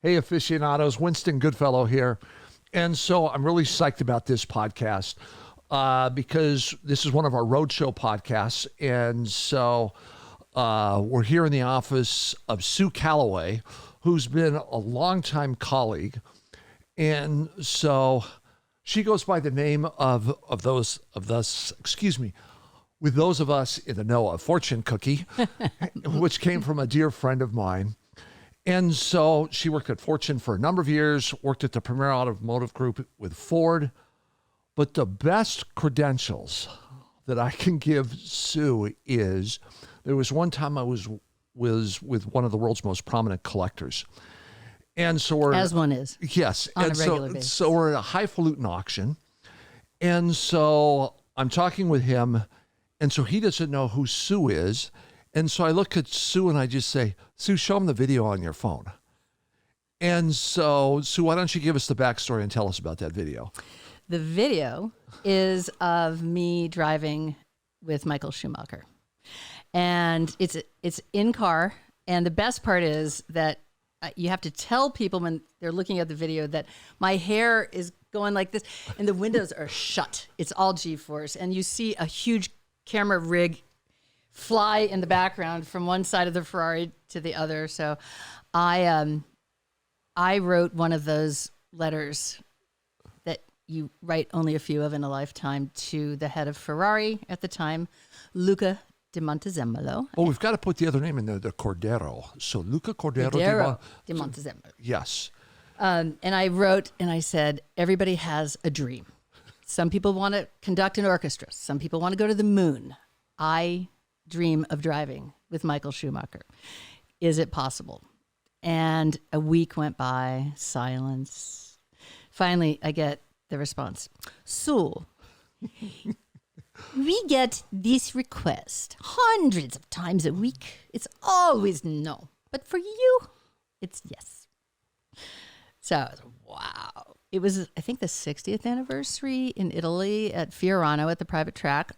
Hey, aficionados, Winston Goodfellow here. And so I'm really psyched about this podcast because this is one of our roadshow podcasts. And so we're here in the office of Sue Callaway, who's been a longtime colleague. And so she goes by the name with those of us in the know, a fortune cookie, which came from a dear friend of mine. And so she worked at Fortune for a number of years, worked at the premier automotive group with Ford. But the best credentials that I can give Sue is there was one time I was with one of the world's most prominent collectors. And so we're... As one is. Yes. On a regular basis. So we're at a highfalutin auction. And so I'm talking with him. And so he doesn't know who Sue is. And so I look at Sue and I just say, Sue, show him the video on your phone. And so, Sue, why don't you give us the backstory and tell us about that video? The video is of me driving with Michael Schumacher. And it's in car. And the best part is that you have to tell people when they're looking at the video that my hair is going like this and the windows are shut. It's all G-force. And you see a huge camera rig fly in the background from one side of the Ferrari to the other. So I wrote one of those letters that you write only a few of in a lifetime to the head of Ferrari at the time, Luca di Montezemolo. Oh, we've got to put the other name in there, the Cordero. So Luca Cordero di Montezemolo. Yes. And I wrote and I said, everybody has a dream. Some people want to conduct an orchestra. Some people want to go to the moon. I dream of driving with Michael Schumacher. Is it possible? And a week went by, silence. Finally, I get the response. Sue, we get this request hundreds of times a week. It's always no. But for you, it's yes. So I was, wow. It was, I think, the 60th anniversary in Italy at Fiorano at the private track.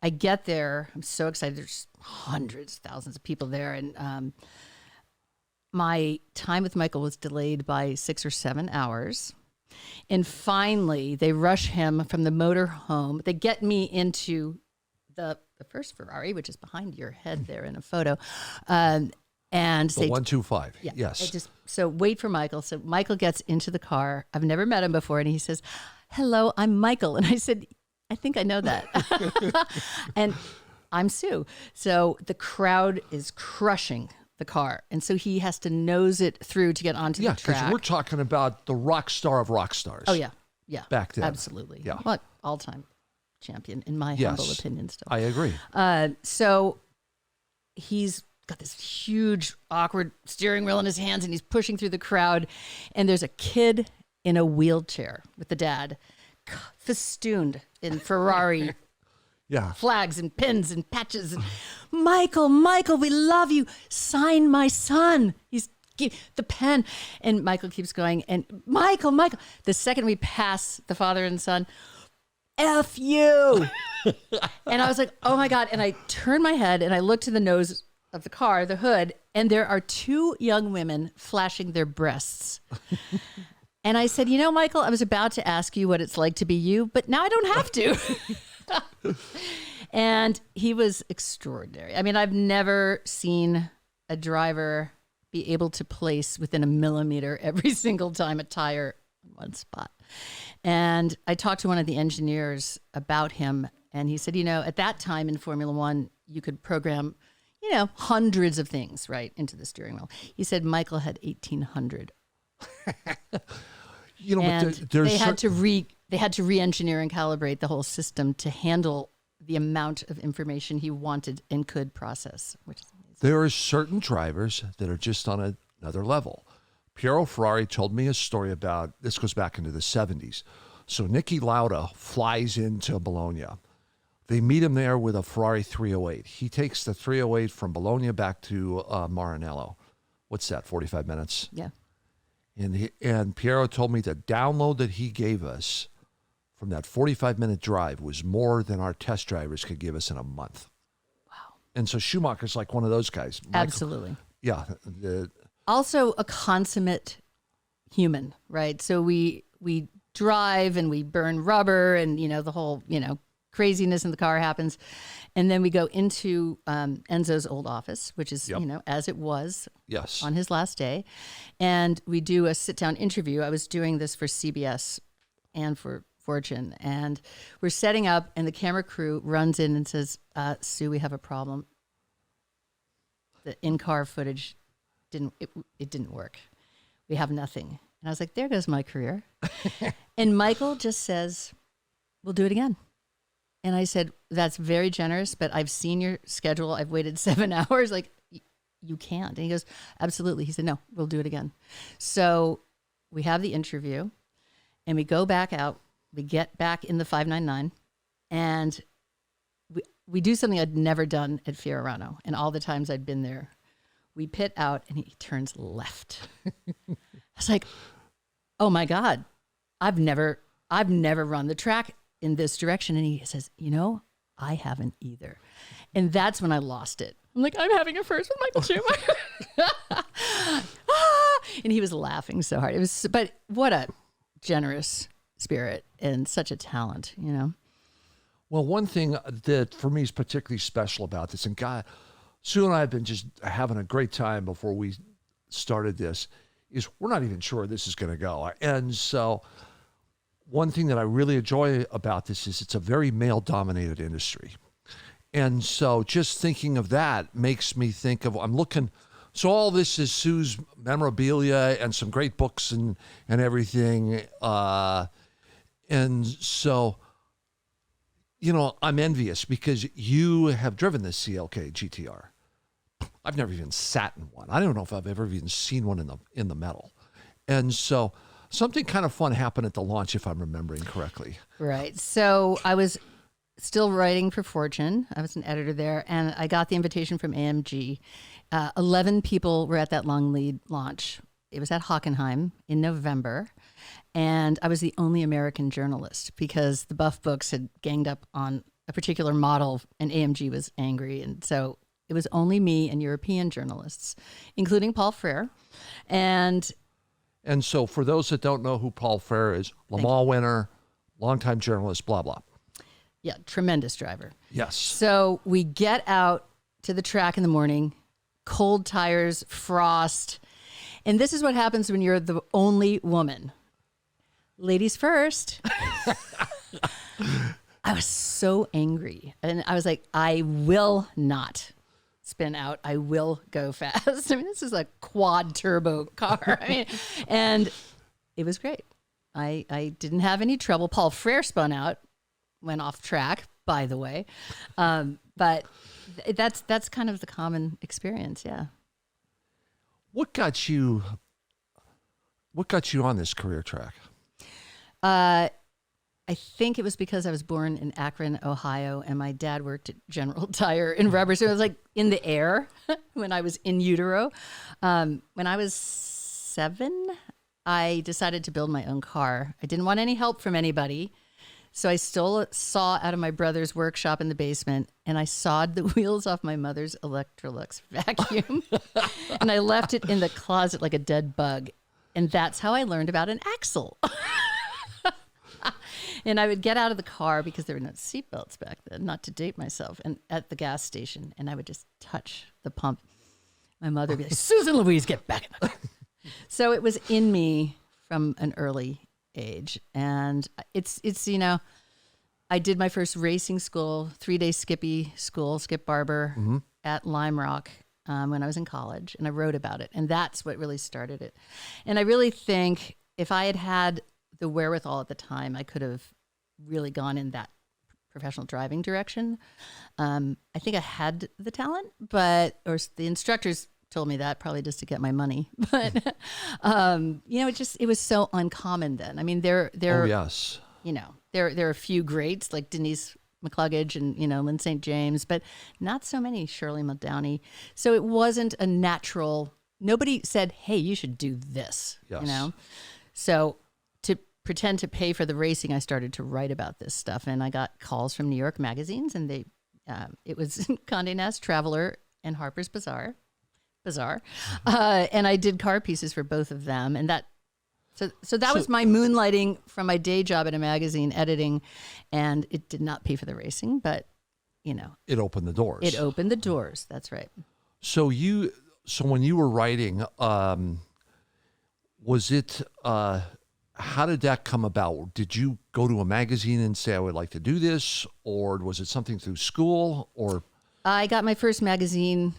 I get there. I'm so excited. There's hundreds, thousands of people there. And my time with Michael was delayed by 6 or 7 hours. And finally, they rush him from the motor home. They get me into the first Ferrari, which is behind your head there in a photo. And the 125. Yeah, yes. So wait for Michael. So Michael gets into the car. I've never met him before. And he says, hello, I'm Michael. And I said, I think I know that. And I'm Sue. So the crowd is crushing the car. And so he has to nose it through to get onto the track. Yeah, because we're talking about the rock star of rock stars. Oh, yeah. Yeah. Back then. Absolutely. Yeah. Well, all-time champion, in my humble opinion still. I agree. So he's got this huge, awkward steering wheel in his hands, and he's pushing through the crowd. And there's a kid in a wheelchair with the dad, festooned in Ferrari flags and pins and patches. And, Michael, we love you. Sign my son. He's the pen. And Michael keeps going. And Michael. The second we pass the father and son, F you. And I was like, oh my God. And I turned my head and I looked to the nose of the car, the hood, and there are 2 young women flashing their breasts. And I said, Michael, I was about to ask you what it's like to be you, but now I don't have to. And he was extraordinary. I mean, I've never seen a driver be able to place within a millimeter every single time a tire in one spot. And I talked to one of the engineers about him, and he said, at that time in Formula One, you could program, hundreds of things right into the steering wheel. He said Michael had 1,800. But they had to re-engineer and calibrate the whole system to handle the amount of information he wanted and could process, which is amazing. There are certain drivers that are just on another level. Piero Ferrari told me a story about, this goes back into the 70s. So Niki Lauda flies into Bologna. They meet him there with a Ferrari 308. He takes the 308 from Bologna back to Maranello. What's that, 45 minutes? Yeah. And Piero told me the download that he gave us from that 45-minute drive was more than our test drivers could give us in a month. Wow. And so Schumacher's like one of those guys. Absolutely. Yeah. also a consummate human, right? So we drive and we burn rubber and, the whole, craziness in the car happens. And then we go into Enzo's old office, which is, as it was Yes. on his last day. And we do a sit-down interview. I was doing this for CBS and for Fortune. And we're setting up, and the camera crew runs in and says, Sue, we have a problem. The in-car footage didn't work. We have nothing. And I was like, there goes my career. And Michael just says, we'll do it again. And I said, that's very generous, but I've seen your schedule. I've waited 7 hours. Like, you can't. And he goes, absolutely. He said, no, we'll do it again. So we have the interview, and we go back out. We get back in the 599, and we do something I'd never done at Fiorano. And all the times I'd been there, we pit out, and he turns left. I was like, oh my God, I've never run the track in this direction. And he says, I haven't either. And that's when I lost it. I'm like, I'm having a first with Michael Schumacher. And he was laughing so hard. But what a generous spirit and such a talent, Well, one thing that for me is particularly special about this, and God, Sue and I have been just having a great time before we started this, is we're not even sure this is going to go. And so one thing that I really enjoy about this is it's a very male-dominated industry. And so just thinking of that makes me think of, so all this is Sue's memorabilia and some great books and everything. And so, I'm envious because you have driven this CLK GTR. I've never even sat in one. I don't know if I've ever even seen one in the metal. And so something kind of fun happened at the launch, if I'm remembering correctly. Right. So I was still writing for Fortune. I was an editor there, and I got the invitation from AMG. 11 people were at that long lead launch. It was at Hockenheim in November, and I was the only American journalist because the Buff Books had ganged up on a particular model, and AMG was angry, and so it was only me and European journalists, including Paul Frere. And so for those that don't know who Paul Frere is, Le Mans winner, longtime journalist, blah, blah. Yeah, tremendous driver. Yes. So we get out to the track in the morning, cold tires, frost. And this is what happens when you're the only woman. Ladies first. I was so angry. And I was like, I will not spin out. I will go fast. I mean, this is a quad turbo car. And it was great. I didn't have any trouble. Paul Frere spun out, went off track, by the way. But that's kind of the common experience. Yeah. What got you on this career track? I think it was because I was born in Akron, Ohio, and my dad worked at General Tire in rubber. So it was like in the air when I was in utero. When I was 7, I decided to build my own car. I didn't want any help from anybody. So I stole a saw out of my brother's workshop in the basement, and I sawed the wheels off my mother's Electrolux vacuum. And I left it in the closet like a dead bug. And that's how I learned about an axle. And I would get out of the car because there were no seatbelts back then, not to date myself, and at the gas station, and I would just touch the pump. My mother would be like, Susan Louise, get back in the car. So it was in me from an early age. And it's I did my first racing school, 3-day skippy school, Skip Barber, at Lime Rock when I was in college, and I wrote about it. And that's what really started it. And I really think if I had had the wherewithal at the time, I could have really gone in that professional driving direction. I think I had the talent, or the instructors told me that probably just to get my money. But, it was so uncommon then. I mean, there yes. There are a few greats like Denise McCluggage and, Lynn St. James, but not so many Shirley Muldowney. So it wasn't a natural, nobody said, hey, you should do this, Yes. So to pretend to pay for the racing, I started to write about this stuff, and I got calls from New York magazines, and it was Condé Nast, Traveler, and Harper's Bazaar. bizarre. And I did car pieces for both of them. And so that was my moonlighting from my day job at a magazine, editing. And it did not pay for the racing, but, it opened the doors. It opened the doors. That's right. So when you were writing, was it, how did that come about? Did you go to a magazine and say, I would like to do this? Or was it something through school? Or I got my first magazine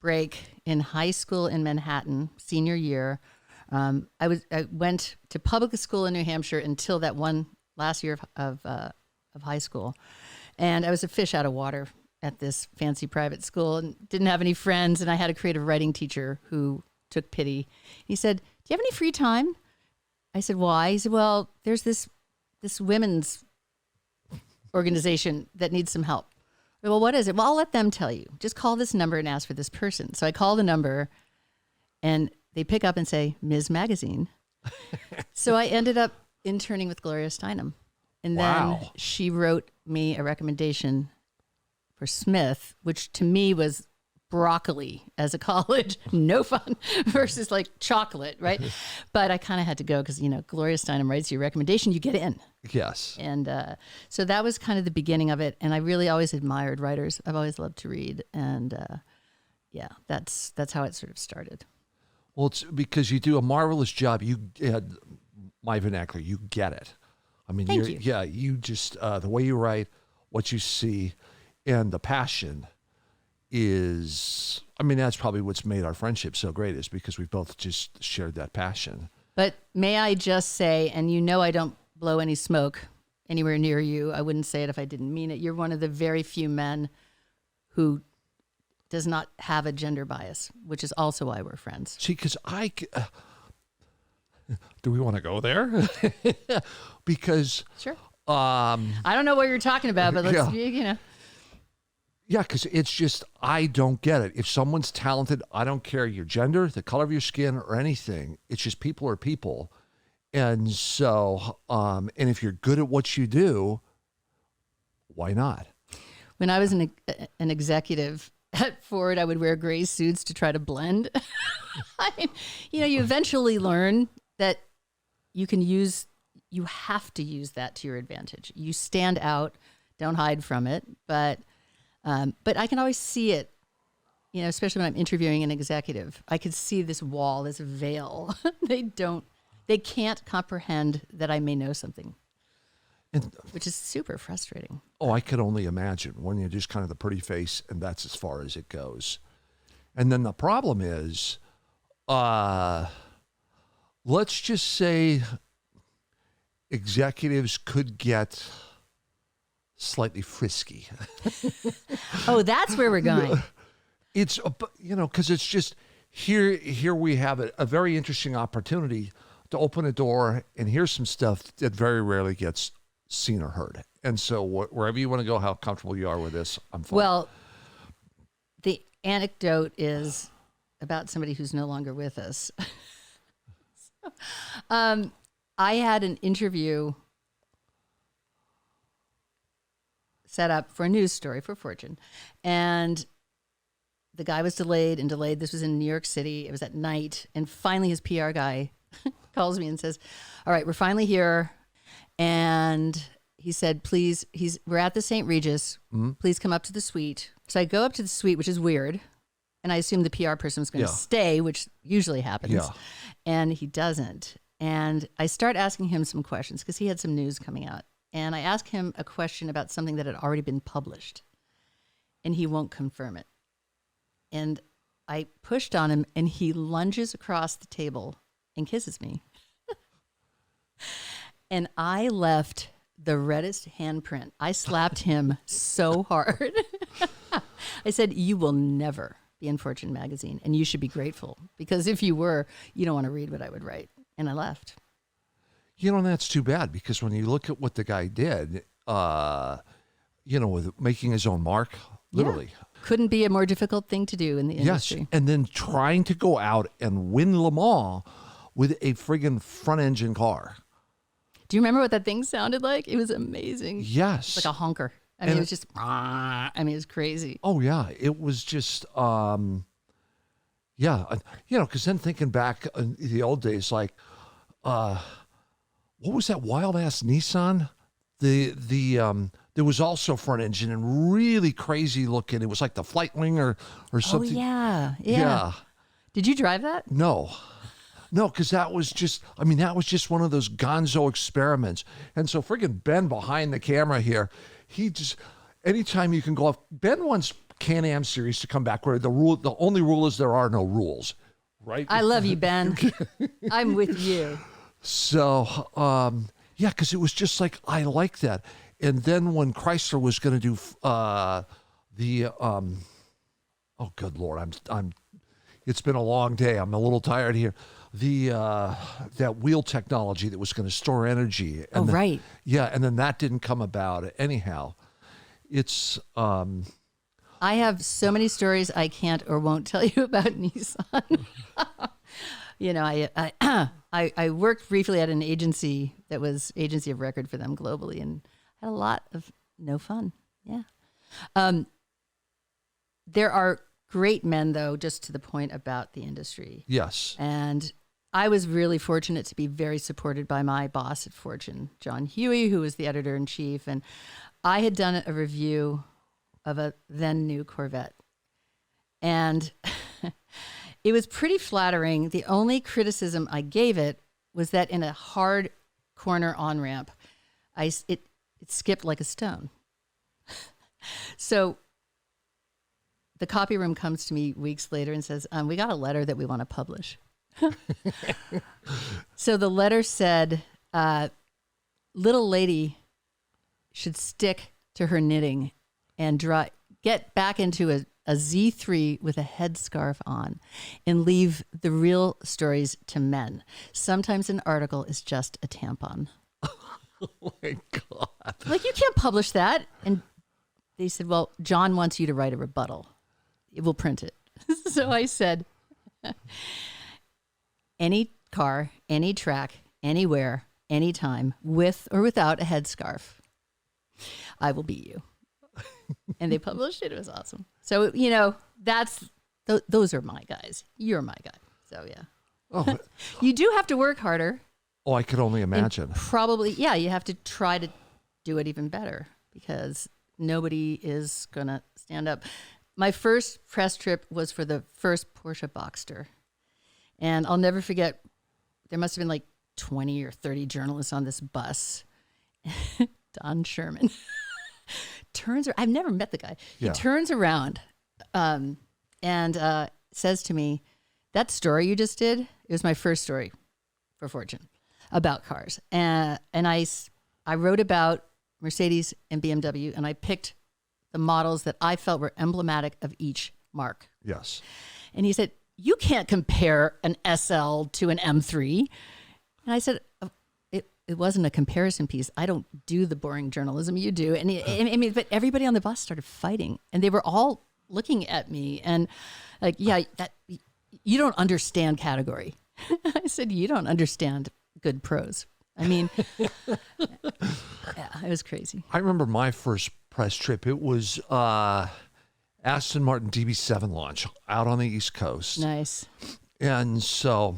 break in high school in Manhattan, senior year. I went to public school in New Hampshire until that one last year of high school. And I was a fish out of water at this fancy private school and didn't have any friends. And I had a creative writing teacher who took pity. He said, do you have any free time? I said, why? He said, well, there's this women's organization that needs some help. Well, what is it? Well, I'll let them tell you. Just call this number and ask for this person. So I call the number and they pick up and say, Ms. Magazine. So I ended up interning with Gloria Steinem. And then she wrote me a recommendation for Smith, which to me was broccoli as a college, no fun, versus like chocolate, right? But I kind of had to go because, Gloria Steinem writes you a recommendation, you get in. Yes. And so that was kind of the beginning of it. And I really always admired writers. I've always loved to read. And that's how it sort of started. Well, it's because you do a marvelous job. You had my vernacular, you get it. I mean, Thank you. Yeah, you just, the way you write, what you see, and the passion is, that's probably what's made our friendship so great, is because we've both just shared that passion. But may I just say, and I don't blow any smoke anywhere near you. I wouldn't say it if I didn't mean it. You're one of the very few men who does not have a gender bias, which is also why we're friends. See, because do we want to go there? Because sure. I don't know what you're talking about, but let's, Yeah, because it's just, I don't get it. If someone's talented, I don't care your gender, the color of your skin, or anything. It's just people are people. And so, and if you're good at what you do, why not? When I was an executive at Ford, I would wear gray suits to try to blend. You eventually learn that you have to use that to your advantage. You stand out, don't hide from it, but I can always see it, especially when I'm interviewing an executive. I could see this wall, this veil. They can't comprehend that I may know something, which is super frustrating. Oh, I could only imagine when you're just kind of the pretty face and that's as far as it goes. And then the problem is, let's just say executives could get slightly frisky. Oh, that's where we're going. It's, because it's just here we have a very interesting opportunity to open a door, and here's some stuff that very rarely gets seen or heard. And so wherever you want to go, how comfortable you are with this, I'm fine. Well, the anecdote is about somebody who's no longer with us. I had an interview set up for a news story for Fortune, and the guy was delayed. This was in New York City. It was at night, and finally his PR guy calls me and says, all right, we're finally here. And he said, please, we're at the St. Regis. Mm-hmm. Please come up to the suite. So I go up to the suite, which is weird. And I assume the PR person was going to stay, which usually happens. Yeah. And he doesn't. And I start asking him some questions because he had some news coming out. And I ask him a question about something that had already been published. And he won't confirm it. And I pushed on him, and he lunges across the table and kisses me. And I left the reddest handprint. I slapped him so hard. I said, you will never be in Fortune magazine, and you should be grateful, because if you were, you don't want to read what I would write. And I left. That's too bad, because when you look at what the guy did, with making his own mark, literally. Yeah. Couldn't be a more difficult thing to do in the industry. Yes, and then trying to go out and win Le Mans with a friggin' front engine car. Do you remember what that thing sounded like? It was amazing. Yes. Like a honker. I mean, it was just, it was crazy. Oh, yeah. It was just, Yeah, because then thinking back in the old days, like, what was that wild ass Nissan? There was also front engine and really crazy looking. It was like the Flightwing or something. Oh, yeah. Yeah. Did you drive that? No, because that was just one of those gonzo experiments. And so friggin' Ben behind the camera here, he just, anytime you can go off, Ben wants Can-Am series to come back where the only rule is there are no rules, right? I love you, Ben. I'm with you. So, yeah, because it was just like, I like that. And then when Chrysler was going to do oh, good Lord, it's been a long day. I'm a little tired here. That wheel technology that was going to store energy. And right. Yeah, and then that didn't come about. Anyhow, it's... I have so many stories I can't or won't tell you about Nissan. I worked briefly at an agency that was agency of record for them globally and had a lot of no fun. Yeah. There are great men, though, just to the point about the industry. Yes. And I was really fortunate to be very supported by my boss at Fortune, John Huey, who was the editor-in-chief. And I had done a review of a then new Corvette. And it was pretty flattering. The only criticism I gave it was that in a hard corner on-ramp, it skipped like a stone. So the copy room comes to me weeks later and says, we got a letter that we want to publish. So the letter said, little lady should stick to her knitting and get back into a Z3 with a headscarf on and leave the real stories to men. Sometimes an article is just a tampon. Oh my God. Like, you can't publish that. And they said, well, John wants you to write a rebuttal. We'll print it. So I said, any car, any track, anywhere, anytime, with or without a headscarf, I will beat you. And they published it. It was awesome. So, those are my guys. You're my guy. So, yeah. Oh, you do have to work harder. I could only imagine. And probably, yeah, you have to try to do it even better because nobody is going to stand up. My first press trip was for the first Porsche Boxster. And I'll never forget, there must have been like 20 or 30 journalists on this bus. Don Sherman I've never met the guy. Yeah. He turns around and says to me, that story you just did, it was my first story for Fortune about cars. And I wrote about Mercedes and BMW, and I picked the models that I felt were emblematic of each marque. Yes. And he said, you can't compare an SL to an M3. And I said, it wasn't a comparison piece. I don't do the boring journalism you do. And but everybody on the bus started fighting, and they were all looking at me and like, yeah, that you don't understand category. I said, you don't understand good prose. I mean, yeah, it was crazy. I remember my first press trip. It was Aston Martin DB7 launch out on the East Coast. Nice. And so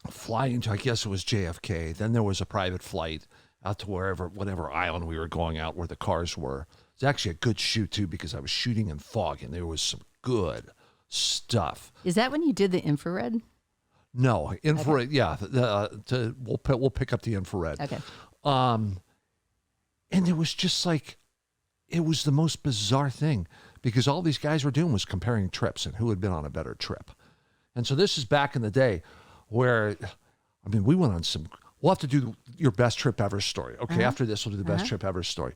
flying to, I guess it was JFK. Then there was a private flight out to whatever island we were going out where the cars were. It's actually a good shoot too, because I was shooting in fog and there was some good stuff. Is that when you did the infrared? No, infrared. Okay. Yeah. We'll pick up the infrared. Okay. And it was just like, it was the most bizarre thing because all these guys were doing was comparing trips and who had been on a better trip. And so this is back in the day where, I mean, we went on we'll have to do your best trip ever story. Okay. Uh-huh. After this, we'll do the best trip ever story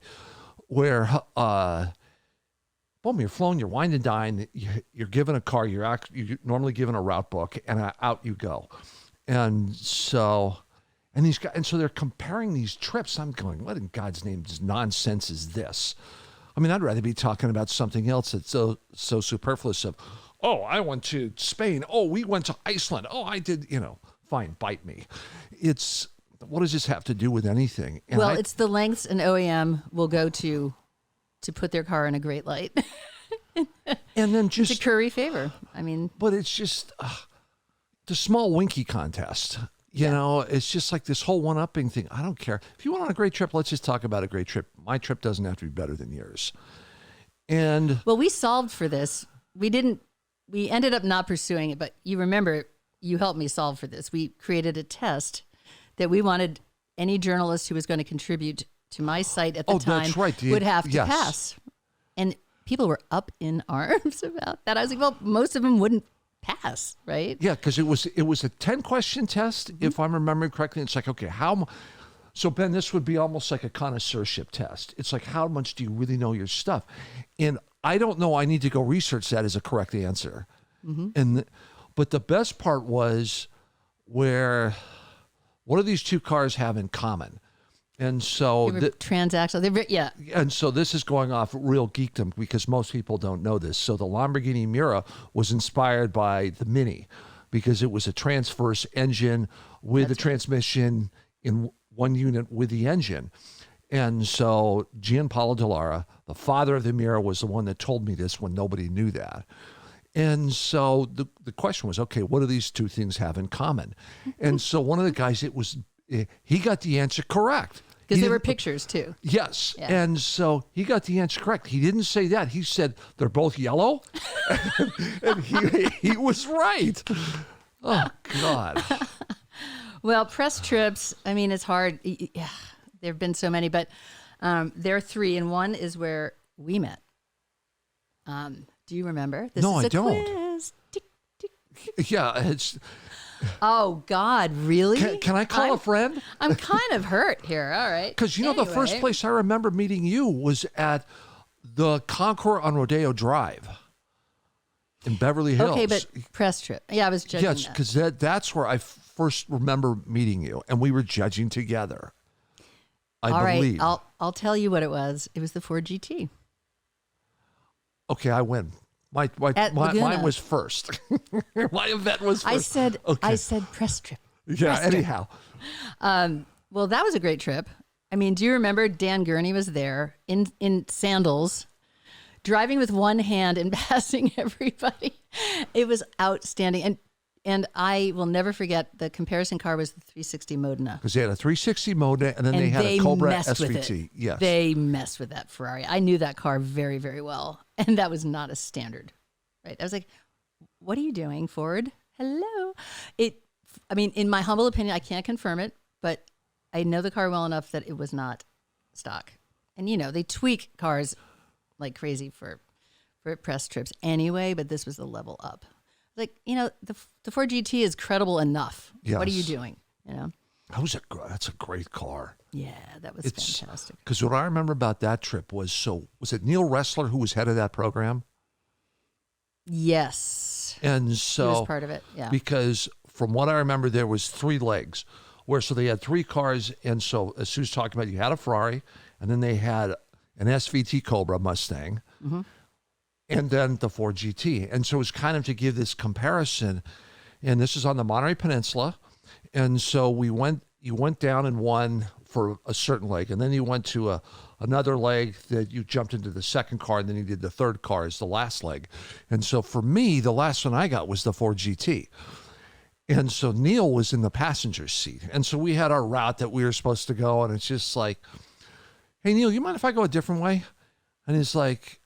where, boom, you're flown, you're wined and dined, you're given a car, you're normally given a route book, and out you go. And so they're comparing these trips. I'm going, what in God's name nonsense is this? I mean, I'd rather be talking about something else that's so superfluous of, oh, I went to Spain. Oh, we went to Iceland. Oh, I did, fine, bite me. What does this have to do with anything? And it's the lengths an OEM will go to put their car in a great light. And then It's just a curry favor. I mean, but it's just the small winky contest. You know, it's just like this whole one-upping thing. I don't care. If you went on a great trip, let's just talk about a great trip. My trip doesn't have to be better than yours. And well, we solved for this. We ended up not pursuing it, but you remember, you helped me solve for this. We created a test that we wanted any journalist who was going to contribute to my site at the time that's right. would have to pass. And people were up in arms about that. I was like, well, most of them wouldn't pass, right? Yeah, because it was a 10-question test, if I'm remembering correctly. It's like, okay, so Ben, this would be almost like a connoisseurship test. It's like, how much do you really know your stuff? And I don't know. I need to go research that as a correct answer. But the best part was what do these two cars have in common? And so transactional. Yeah. And so this is going off real geekdom because most people don't know this. So the Lamborghini Miura was inspired by the Mini because it was a transverse engine with a transmission in one unit with the engine. And so Gianpaolo Dallara, the father of the Miura, was the one that told me this when nobody knew that. And so the question was, okay, what do these two things have in common? And so one of the guys, he got the answer correct. Because there were pictures too. Yes. Yeah. And so he got the answer correct. He didn't say that. He said they're both yellow. And he was right. Oh, God. Well, press trips, I mean, it's hard. Yeah, there have been so many, but there are three, and one is where we met. Do you remember? No, I don't. Quiz. Tick, tick, tick. Yeah. It's. Oh, God, really? Can I call a friend? I'm kind of hurt here. All right. Because, the first place I remember meeting you was at the Concours on Rodeo Drive in Beverly Hills. Okay, but press trip. Yeah, I was judging Yes, that. because that's where I first remember meeting you, and we were judging together. I believe. All right, I'll tell you what it was. It was the Ford GT. Okay, I win. Mine was first. My event was first. I said press trip. Yeah, Press anyhow. Well, that was a great trip. I mean, do you remember Dan Gurney was there in sandals, driving with one hand and passing everybody? It was outstanding. And I will never forget, the comparison car was the 360 Modena. Because they had a 360 Modena, and then they had a Cobra messed with SVT. it. Yes. They messed with that Ferrari. I knew that car very, very well. And that was not a standard, right? I was like, what are you doing, Ford? Hello. In my humble opinion, I can't confirm it, but I know the car well enough that it was not stock. And, they tweak cars like crazy for press trips anyway, but this was the level up. Like, the Ford GT is credible enough. Yes. What are you doing? That's a great car. Yeah, that was fantastic. Because what I remember about that trip was it Neil Ressler who was head of that program? Yes. And so he was part of it, yeah. Because from what I remember, there was 3 legs so they had 3 cars. And so as Sue's talking about, you had a Ferrari, and then they had an SVT Cobra Mustang, and then the Ford GT. And so it was kind of to give this comparison. And this is on the Monterey Peninsula. And so you went down and won for a certain leg, and then you went to another leg that you jumped into the second car, and then you did the third car as the last leg. And so for me, the last one I got was the Ford GT. And so Neil was in the passenger seat. And so we had our route that we were supposed to go, and it's just like, hey, Neil, you mind if I go a different way? And he's like,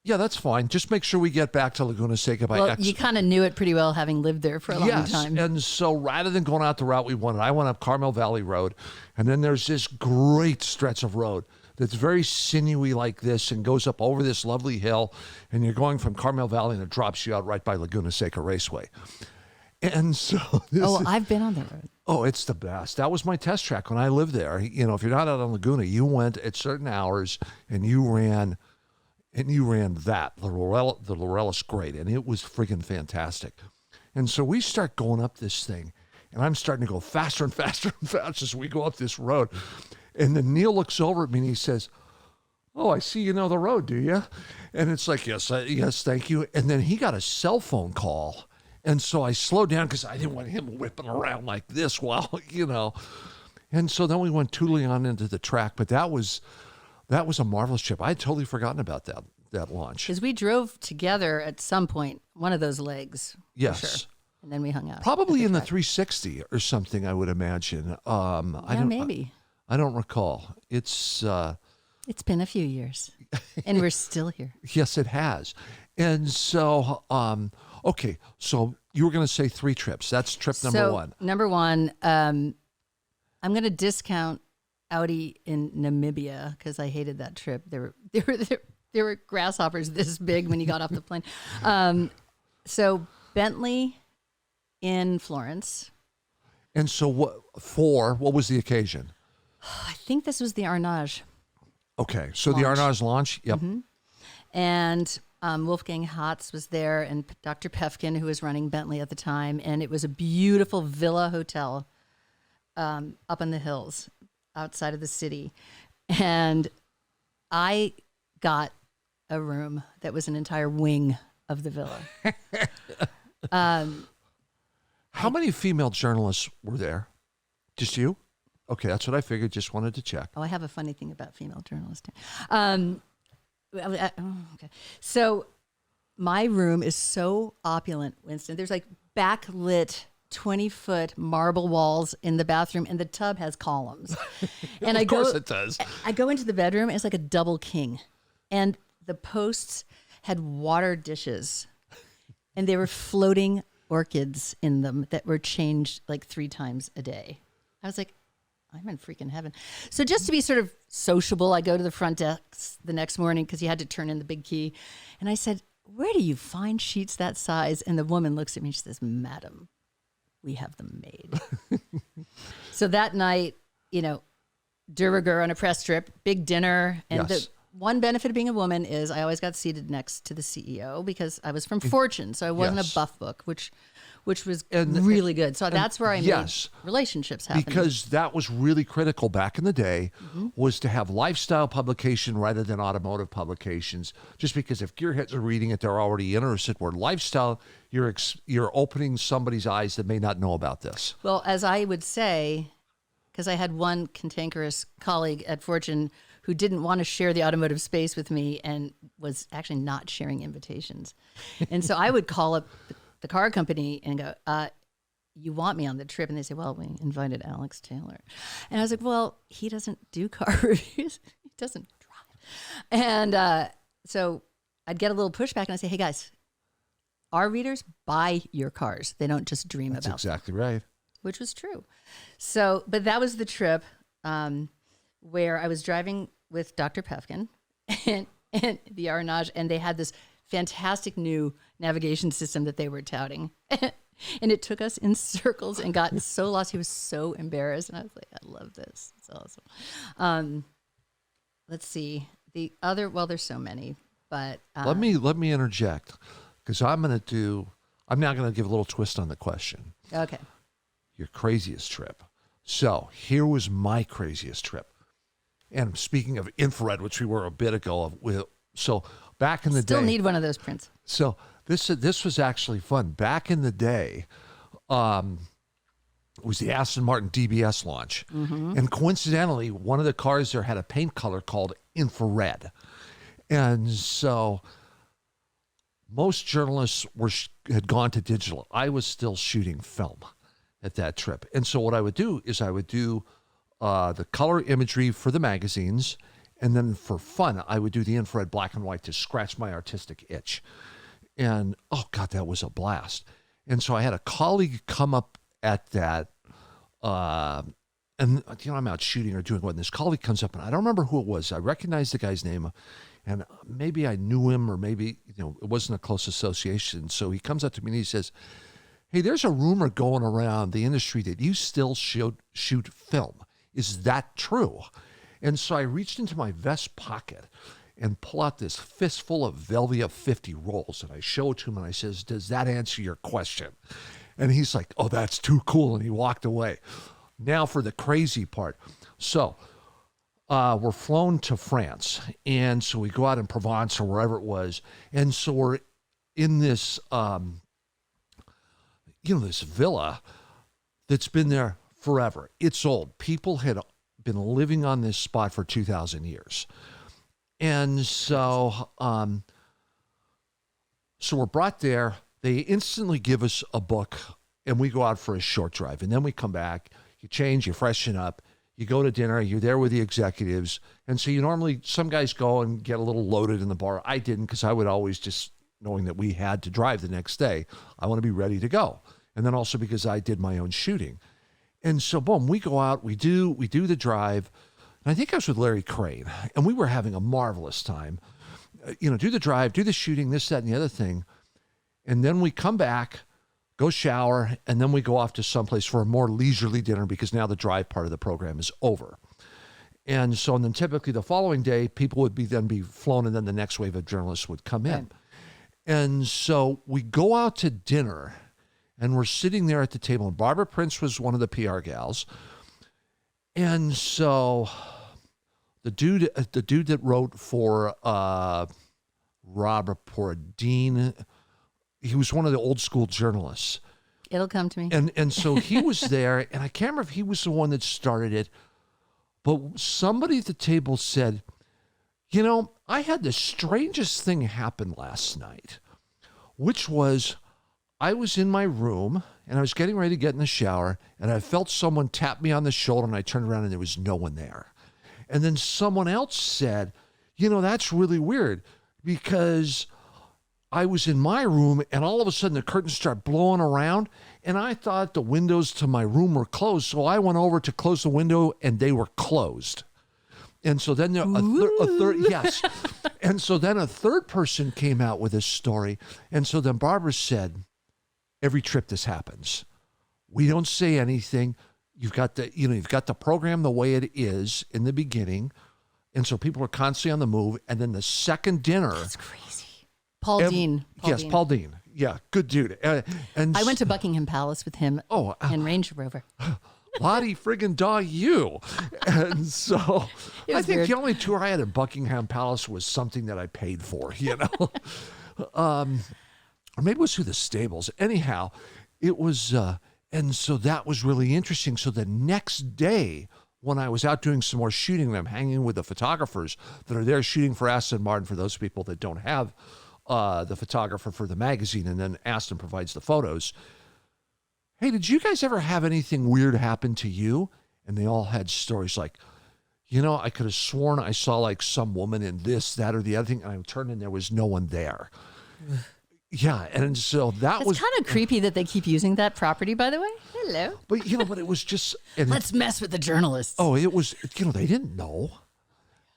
yeah, that's fine. Just make sure we get back to Laguna Seca by X. You kind of knew it pretty well, having lived there for a long time. And so rather than going out the route we wanted, I went up Carmel Valley Road, and then there's this great stretch of road that's very sinewy like this and goes up over this lovely hill, and you're going from Carmel Valley, and it drops you out right by Laguna Seca Raceway. And so I've been on that road. Oh, it's the best. That was my test track when I lived there. If you're not out on Laguna, you went at certain hours and you ran that, the Lorelis grade, and it was friggin' fantastic. And so we start going up this thing, and I'm starting to go faster and faster and faster as we go up this road. And then Neil looks over at me and he says, oh, I see you know the road, do you? And it's like, yes, thank you. And then he got a cell phone call. And so I slowed down because I didn't want him whipping around like this while. And so then we went tootling on into the track. But that was a marvelous trip. I had totally forgotten about that. that launch. Because we drove together at some point, one of those legs. Yes. For sure. And then we hung out. Probably in the track. 360 or something, I would imagine. Maybe. I don't recall. It's been a few years, and we're still here. yes, it has. And so, okay, so you were going to say 3 trips. That's trip number 1. Number 1, I'm going to discount Audi in Namibia because I hated that trip. There were grasshoppers this big when you got off the plane. So Bentley in Florence. And so what was the occasion? I think this was the Arnage. Okay, so Launch. the Arnage launch, yep. Mm-hmm. And Wolfgang Hatz was there, and Dr. Pefkin, who was running Bentley at the time. And it was a beautiful villa hotel up in the hills outside of the city. And I got a room that was an entire wing of the villa. How many female journalists were there? Just you? Okay, that's what I figured. Just wanted to check. Oh, I have a funny thing about female journalists. Okay. So my room is so opulent, Winston. There's like backlit 20-foot marble walls in the bathroom, and the tub has columns. And Of course it does. I go into the bedroom, and it's like a double king. And the posts had water dishes, and they were floating orchids in them that were changed like 3 times a day. I was like, I'm in freaking heaven. So just to be sort of sociable, I go to the front desk the next morning because you had to turn in the big key. And I said, where do you find sheets that size? And the woman looks at me and she says, Madam, we have them made. So that night, de rigueur on a press trip, big dinner. And Yes. the one benefit of being a woman is I always got seated next to the CEO because I was from Fortune. So I wasn't Yes. a buff book, which was really good. So that's where I yes. made relationships happen. Because that was really critical back in the day, was to have lifestyle publication rather than automotive publications. Just because if gearheads are reading it, they're already interested. Where lifestyle, you're opening somebody's eyes that may not know about this. Well, as I would say, because I had one cantankerous colleague at Fortune who didn't want to share the automotive space with me and was actually not sharing invitations. And so I would call up the car company and go, you want me on the trip? And they say, well, we invited Alex Taylor. And I was like, well, he doesn't do car reviews. He doesn't drive. And so I'd get a little pushback and I'd say, hey, guys, our readers buy your cars. They don't just dream That's about exactly right. which was true. So, but that was the trip where I was driving with Dr. Pefkin and the Arnage, and they had this fantastic new navigation system that they were touting. And it took us in circles and got so lost. He was so embarrassed. And I was like, I love this. It's awesome. Let's see. The other, well, there's so many, but. Let me interject, because I'm now going to give a little twist on the question. Okay. Your craziest trip. So here was my craziest trip. And speaking of infrared, which we were a bit ago, so back in the day. Still need one of those prints. So this was actually fun. Back in the day, it was the Aston Martin DBS launch. Mm-hmm. And coincidentally, one of the cars there had a paint color called infrared. And so most journalists had gone to digital. I was still shooting film at that trip. And so what I would do is the color imagery for the magazines, and then for fun, I would do the infrared black and white to scratch my artistic itch. And, oh, God, that was a blast. And so I had a colleague come up at that, and, I'm out shooting or doing what, and this colleague comes up, and I don't remember who it was. I recognized the guy's name, and maybe I knew him, or maybe, it wasn't a close association. So he comes up to me and he says, hey, there's a rumor going around the industry that you still shoot film. Is that true? And so I reached into my vest pocket and pull out this fistful of Velvia 50 rolls, and I show it to him, and I says, does that answer your question? And he's like, oh, that's too cool, and he walked away. Now for the crazy part. So we're flown to France, and so we go out in Provence or wherever it was, and so we're in this, this villa that's been there forever. It's old. People had been living on this spot for 2,000 years. And so, so we're brought there. They instantly give us a book, and we go out for a short drive. And then we come back, you change, you freshen up, you go to dinner, you're there with the executives. And so you normally, some guys go and get a little loaded in the bar. I didn't, because I would always just, knowing that we had to drive the next day, I want to be ready to go. And then also because I did my own shooting. And so, boom, we go out, we do the drive. And I think I was with Larry Crane, and we were having a marvelous time. Do the drive, do the shooting, this, that, and the other thing. And then we come back, go shower, and then we go off to someplace for a more leisurely dinner because now the drive part of the program is over. And so, and then typically the following day, people would be flown, and then the next wave of journalists would come in. Right. And so we go out to dinner, and we're sitting there at the table, and Barbara Prince was one of the PR gals. And so the dude that wrote for Rob Report, Dean, he was one of the old school journalists. It'll come to me. And so he was there, and I can't remember if he was the one that started it, but somebody at the table said, I had the strangest thing happen last night, which was I was in my room, and I was getting ready to get in the shower, and I felt someone tap me on the shoulder, and I turned around, and there was no one there. And then someone else said, that's really weird, because I was in my room, and all of a sudden the curtains start blowing around, and I thought the windows to my room were closed, so I went over to close the window, and they were closed. And so then a third, yes. And so then a third person came out with this story, and so then Barbara said, every trip this happens. We don't say anything. You've got the program the way it is in the beginning, and so people are constantly on the move. And then the second dinner, that's crazy. Paul Dean. Paul Dean. Yeah, good dude. And I went to Buckingham Palace with him and Range Rover. Lottie friggin' daw you. And so I think weird. The only tour I had at Buckingham Palace was something that I paid for, or maybe it was through the stables. Anyhow, it was, and so that was really interesting. So the next day, when I was out doing some more shooting, I'm hanging with the photographers that are there shooting for Aston Martin, for those people that don't have the photographer for the magazine, and then Aston provides the photos. Hey, did you guys ever have anything weird happen to you? And they all had stories like, I could have sworn I saw like some woman in this, that, or the other thing, and I turned and there was no one there. Yeah, and so it's was kind of creepy that they keep using that property, by the way. Hello. But but it was just let's mess with the journalists. Oh, it was they didn't know.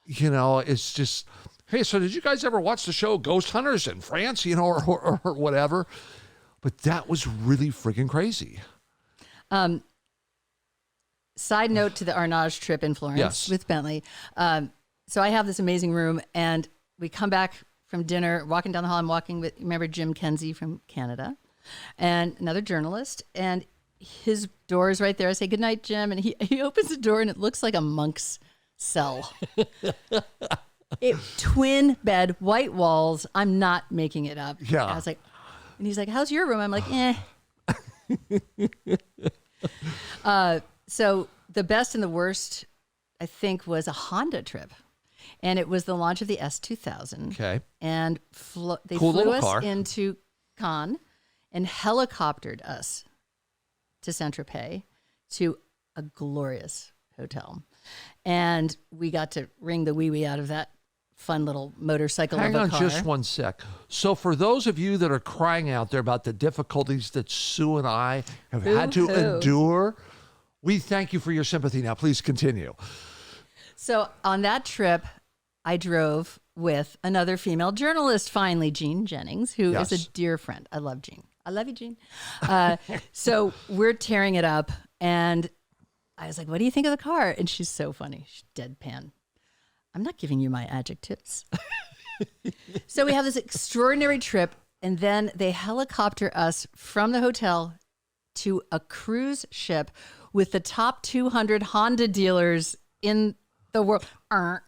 It's just, hey, so did you guys ever watch the show Ghost Hunters in France, or whatever? But that was really freaking crazy. Side note to the Arnage trip in Florence with Bentley. So I have this amazing room, and we come back from dinner, walking down the hall. I'm walking with, remember Jim Kenzie from Canada, and another journalist, and his door is right there. I say, good night, Jim. And he opens the door, and it looks like a monk's cell. Twin bed, white walls. I'm not making it up. Yeah. I was like, and he's like, how's your room? I'm like, So the best and the worst, I think, was a Honda trip. And it was the launch of the S2000. Okay. And they cool flew us car into Cannes and helicoptered us to Saint-Tropez to a glorious hotel. And we got to wring the wee-wee out of that fun little motorcycle Hang of a on car. just one sec. So for those of you that are crying out there about the difficulties that Sue and I have had to endure, we thank you for your sympathy. Now, please continue. So on that trip, I drove with another female journalist, finally, Jean Jennings, who is a dear friend. I love Jean. I love you, Jean. So we're tearing it up, and I was like, what do you think of the car? And she's so funny. She's deadpan. I'm not giving you my adjectives. So we have this extraordinary trip, and then they helicopter us from the hotel to a cruise ship with the top 200 Honda dealers in the world. I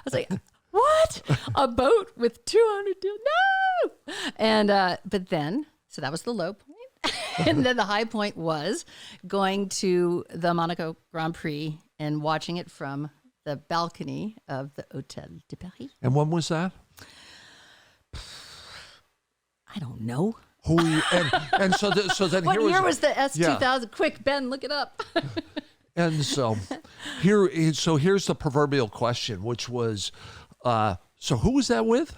was like, what? A boat with 200 dealers? No! And, but then, so that was the low point. And then the high point was going to the Monaco Grand Prix and watching it from the balcony of the Hôtel de Paris. And when was that? I don't know. Who were you, and so then What here year was the S2000? Yeah. Quick, Ben, look it up. And so here's the proverbial question, which was, so who was that with?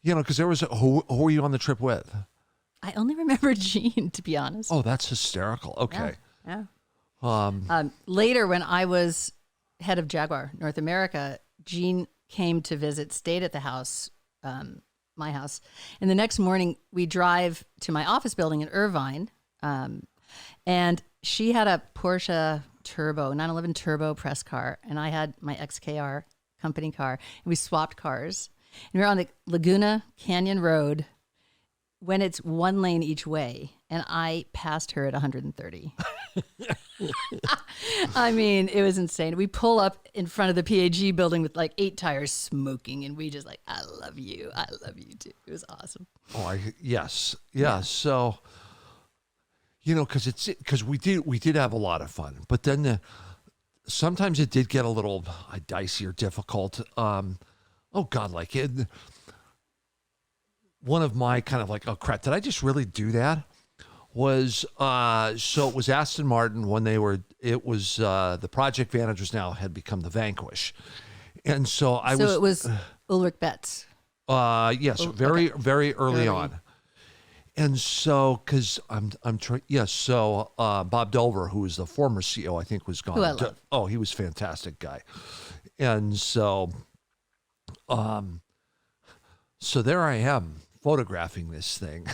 Because there was who were you on the trip with? I only remember Gene, to be honest. Oh, that's hysterical. Okay. Yeah. Um, Later, when I was head of Jaguar North America, Gene came to visit, stayed at the house, my house. And the next morning, we drive to my office building in Irvine. And she had a Porsche Turbo, 911 Turbo press car. And I had my XKR company car. And we swapped cars. And we were on the Laguna Canyon Road when it's one lane each way. And I passed her at 130. I mean, it was insane. We pull up in front of the PAG building with like 8 tires smoking, and we just like, I love you too. It was awesome. Oh, yes. So, because we did have a lot of fun, but then sometimes it did get a little dicey or difficult. Oh God, like one of my kind of like, oh crap, did I just really do that? Was so it was Aston Martin when it was the Project Vantage now had become the Vanquish, and so it was Ulrich Betts. Yes, very early on, and so because I'm trying, so Bob Dover, who was the former CEO, I think was gone. Who I love. Oh, he was a fantastic guy, and so there I am, photographing this thing.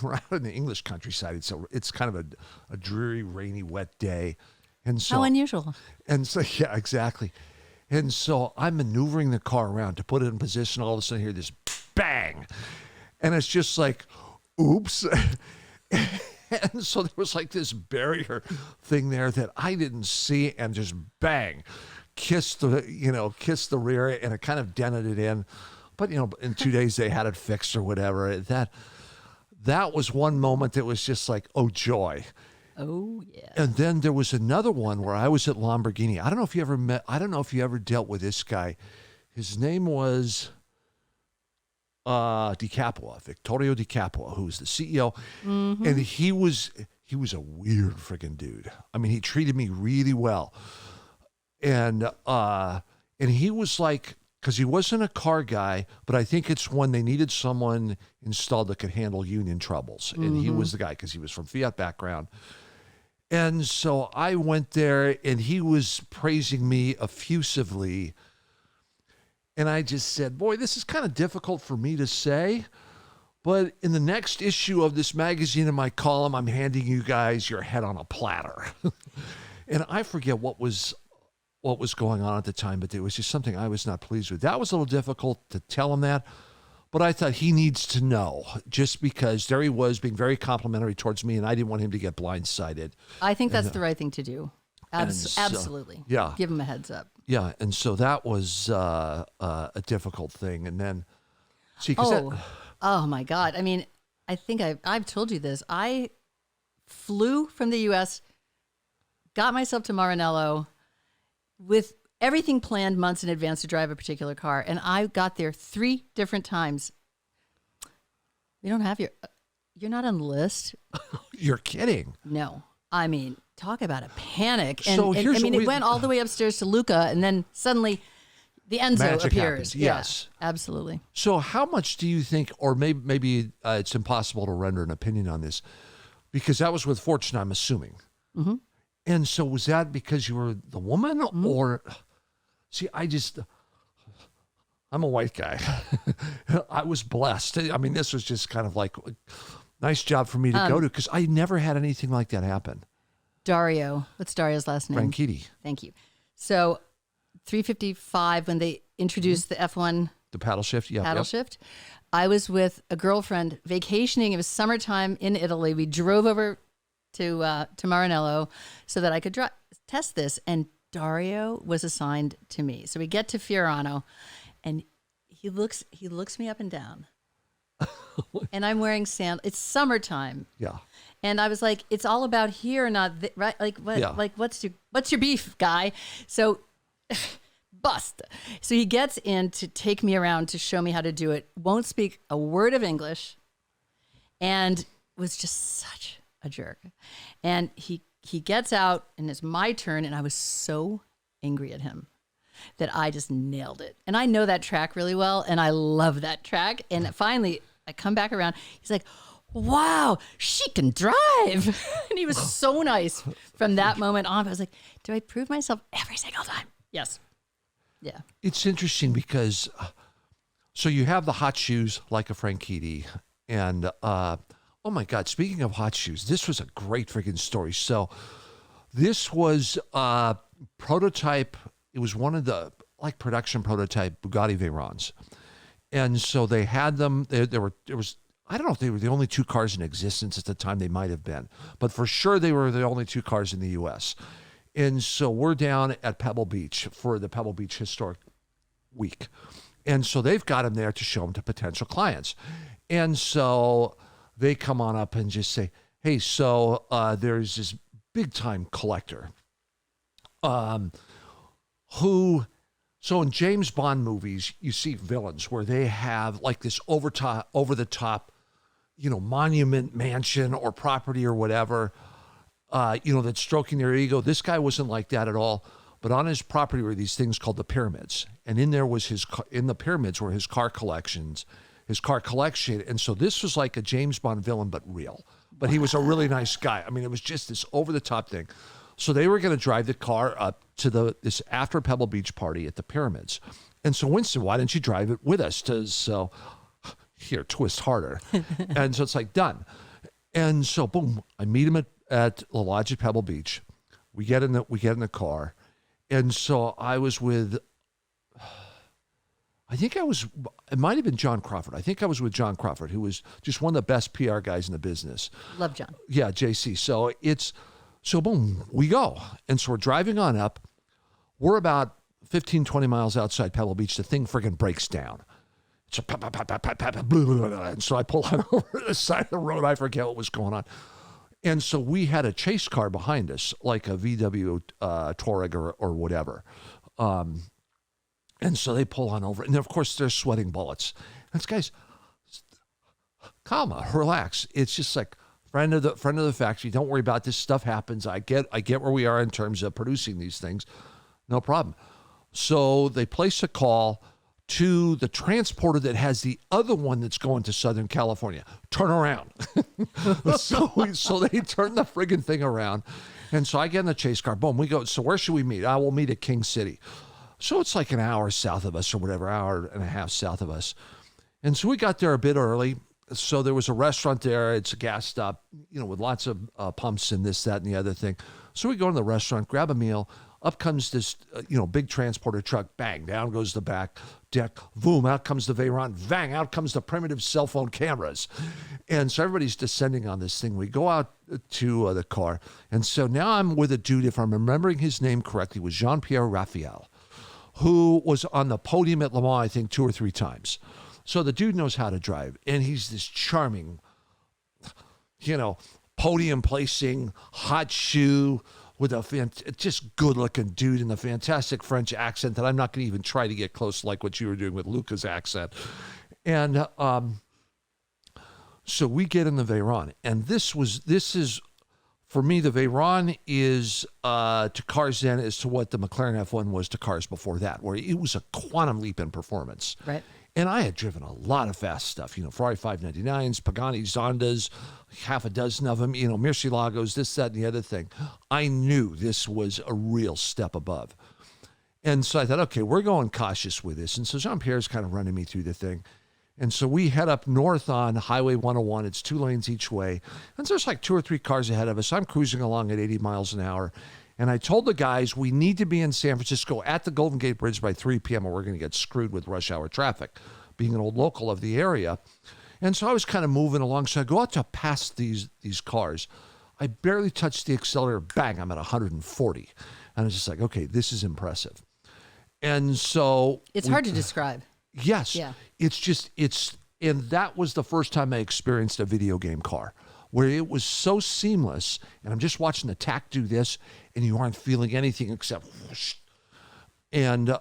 We're out in the English countryside. It's kind of a dreary, rainy, wet day. And so How unusual. And so, yeah, exactly. And so I'm maneuvering the car around to put it in position. All of a sudden I hear this bang. And it's just like, oops. And so there was like this barrier thing there that I didn't see, and just bang, kissed the rear, and it kind of dented it in. But, in 2 days they had it fixed or whatever. That was one moment that was just like, oh, joy. Oh, yeah. And then there was another one where I was at Lamborghini. I don't know if you ever dealt with this guy. His name was Di Capua, Vittorio Di Capua, who was the CEO. Mm-hmm. And he was a weird friggin' dude. I mean, he treated me really well. And he was like, because he wasn't a car guy, but I think it's when they needed someone installed that could handle union troubles. And he was the guy because he was from Fiat background. And so I went there, and he was praising me effusively. And I just said, boy, this is kind of difficult for me to say. But in the next issue of this magazine, in my column, I'm handing you guys your head on a platter. And I forget what was going on at the time, but it was just something I was not pleased with. That was a little difficult to tell him that, but I thought he needs to know, just because there he was being very complimentary towards me, and I didn't want him to get blindsided. I think that's the right thing to do. Absolutely. Yeah. Give him a heads up. Yeah, and so that was a difficult thing. And then, oh my God. I mean, I think I've told you this. I flew from the U.S., got myself to Maranello, with everything planned months in advance to drive a particular car. And I got there 3 different times. We don't have you're not on the list. You're kidding. No. I mean, talk about a panic. And, So it went all the way upstairs to Luca, and then suddenly the Enzo Magic appears. happens, yes. Yeah, absolutely. So how much do you think, or maybe it's impossible to render an opinion on this, because that was with Fortune, I'm assuming. Mm-hmm. And so was that because you were the woman, or see, I'm a white guy. I was blessed. I mean, this was just kind of like a nice job for me to go to, because I never had anything like that happen. Dario. What's Dario's last name? Franchitti. Thank you. So 355, when they introduced the F1 the paddle shift. Yeah. Paddle shift. I was with a girlfriend vacationing. It was summertime in Italy. We drove over to Maranello so that I could test this, and Dario was assigned to me. So we get to Fiorano, and he looks me up and down, and I'm wearing sandals. It's summertime. Yeah. And I was like, it's all about here, not right. Like what? Yeah. Like what's your beef, guy? So bust. So he gets in to take me around to show me how to do it. Won't speak a word of English, and was just such a jerk. And he gets out, and it's my turn, and I was so angry at him that I just nailed it. And I know that track really well, and I love that track. And finally, I come back around. He's like, wow, she can drive. And he was so nice from that moment on. I was like, do I prove myself every single time? Yes. Yeah. It's interesting because, so you have the hot shoes like a Franchitti. And, oh my God, speaking of hot shoes, this was a great freaking story. So this was a prototype. It was one of the production prototype Bugatti Veyrons. And so they had them, I don't know if they were the only two cars in existence at the time. They might have been, but for sure they were the only two cars in the U.S. And so we're down at Pebble Beach for the Pebble Beach Historic Week. And so they've got them there to show them to potential clients. And so they come on up and just say, hey, so there's this big time collector who, so in James Bond movies, you see villains where they have like this over the top, monument mansion or property or whatever, that's stroking their ego. This guy wasn't like that at all. But on his property were these things called the pyramids. And in there was in the pyramids were his car collection. And so this was like a James Bond villain, but real. But he was a really nice guy. I mean, it was just this over the top thing. So they were going to drive the car up to this after Pebble Beach party at the pyramids. And so Winston, why didn't you drive it with us? So here, twist harder. And so it's like, done. And so boom, I meet him at the lodge at Pebble Beach. We get in the car. And so I was with, it might have been John Crawford. I think I was with John Crawford, who was just one of the best PR guys in the business. Love John. Yeah, JC. So boom, we go. And so we're driving on up. We're about 15, 20 miles outside Pebble Beach. The thing friggin' breaks down. So and so I pull out over the side of the road. I forget what was going on. And so we had a chase car behind us, like a VW Touareg or whatever. And so they pull on over. And of course, they're sweating bullets. And this guy's, calm, relax. It's just like, friend of the factory, don't worry about this. Stuff happens. I get where we are in terms of producing these things. No problem. So they place a call to the transporter that has the other one that's going to Southern California. Turn around. So they turn the friggin' thing around. And so I get in the chase car. Boom, we go. So where should we meet? We'll meet at King City. So it's like an hour south of us or whatever, hour and a half south of us. And so we got there a bit early. So there was a restaurant there. It's a gas stop, with lots of pumps and this, that, and the other thing. So we go to the restaurant, grab a meal. Up comes this, big transporter truck. Bang, down goes the back deck. Boom, out comes the Veyron. Bang, out comes the primitive cell phone cameras. And so everybody's descending on this thing. We go out to the car. And so now I'm with a dude, if I'm remembering his name correctly, was Jean-Pierre Raphael, who was on the podium at Le Mans, I think, 2 or 3 times. So the dude knows how to drive, and he's this charming, podium placing, hot shoe with a just good looking dude in the fantastic French accent that I'm not going to even try to get close like what you were doing with Luca's accent. And so we get in the Veyron, and this is for me, the Veyron is to cars then as to what the McLaren F1 was to cars before that, where it was a quantum leap in performance. Right. And I had driven a lot of fast stuff, Ferrari 599s, Pagani Zondas, half a dozen of them, Murcielagos, this, that, and the other thing. I knew this was a real step above. And so I thought, okay, we're going cautious with this. And so Jean-Pierre's kind of running me through the thing. And so we head up north on Highway 101. It's 2 lanes each way. And so there's like 2 or 3 cars ahead of us. I'm cruising along at 80 miles an hour. And I told the guys, we need to be in San Francisco at the Golden Gate Bridge by 3 p.m. or we're going to get screwed with rush hour traffic, being an old local of the area. And so I was kind of moving along. So I go out to pass these cars. I barely touched the accelerator. Bang, I'm at 140. And I was just like, okay, this is impressive. And so... It's hard to describe. Yes. Yeah. And that was the first time I experienced a video game car, where it was so seamless, and I'm just watching the TAC do this, and you aren't feeling anything except whoosh. And